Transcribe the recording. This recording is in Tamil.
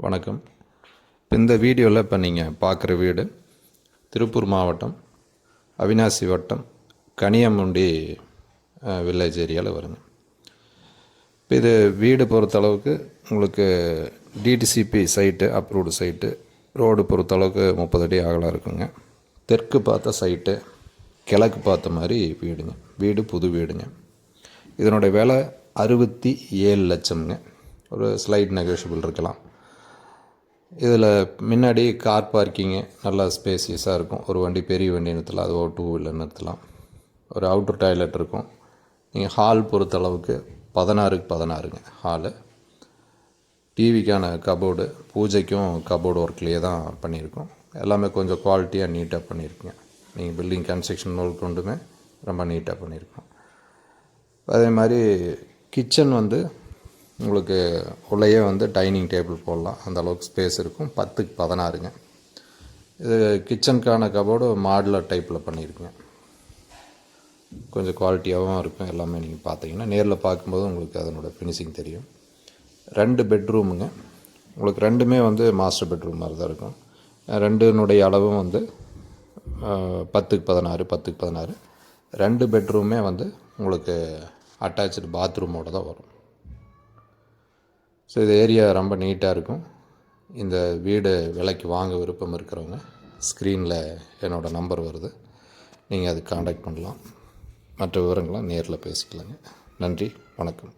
வணக்கம். இந்த வீடியோவில் இப்போ நீங்கள் பார்க்குற வீடு திருப்பூர் மாவட்டம் அவினாசி வட்டம் கனியமுண்டி வில்லேஜ் ஏரியாவில் வருங்க. இப்போ இது வீடு பொறுத்தளவுக்கு உங்களுக்கு DTCP site approved site, road பொறுத்தளவுக்கு 30 அடி அகலம் இருக்குங்க. தெற்கு பார்த்த சைட்டு, கிழக்கு பார்த்த மாதிரி வீடுங்க. வீடு புது வீடுங்க. இதனுடைய விலை 67 லட்சம்ங்க. ஒரு ஸ்லைட் நெகோஷியபிள் இருக்கலாம். இதில் முன்னாடி கார் பார்க்கிங்கு நல்லா ஸ்பேசியஸாக இருக்கும். ஒரு வண்டி பெரிய வண்டி நிறுத்தலாம், அது ஒரு 2 வீலர் நிறுத்தலாம். ஒரு அவுட்டர் டாய்லெட் இருக்கும். நீங்கள் ஹால் பொறுத்தளவுக்கு 16க்கு 16ங்க ஹாலு. டிவிக்கான கபோர்டு, பூஜைக்கும் கபோர்டு ஒர்க்லேயே தான் பண்ணியிருக்கோம். எல்லாமே கொஞ்சம் குவாலிட்டியாக நீட்டாக பண்ணியிருக்குங்க. நீங்கள் பில்டிங் கன்ஸ்ட்ரக்ஷன் ஒர்க் கொண்டுமே ரொம்ப நீட்டாக பண்ணியிருக்கோம். அதே மாதிரி கிச்சன் உங்களுக்கு உள்ளேயே டைனிங் டேபிள் போடலாம், அந்த அளவுக்கு ஸ்பேஸ் இருக்கும். 10க்கு 16ங்க. இது கிச்சனுக்கான கபோர்டு மாடுலர் டைப்பில் பண்ணியிருக்குங்க. கொஞ்சம் குவாலிட்டியாகவும் இருக்கும். எல்லாமே நீங்கள் பார்த்தீங்கன்னா நேரில் பார்க்கும்போது உங்களுக்கு அதனோட ஃபினிஷிங் தெரியும். 2 பெட்ரூமுங்க. உங்களுக்கு ரெண்டுமே மாஸ்டர் பெட்ரூம் மாதிரி தான் இருக்கும். ரெண்டுனுடைய அளவும் 10க்கு 16 10க்கு 16. 2 பெட்ரூமே உங்களுக்கு அட்டாச்சு பாத்ரூமோடு தான் வரும். ஸோ இது ஏரியா ரொம்ப நீட்டாக இருக்கும். இந்த வீடு விலைக்கு வாங்க விருப்பம் இருக்கிறவங்க ஸ்க்ரீனில் என்னோடய நம்பர் வருது, நீங்கள் அதுக்கு காண்டாக்ட் பண்ணலாம். மற்ற விவரங்கள்லாம் நேரில் பேசிக்கலாங்க. நன்றி, வணக்கம்.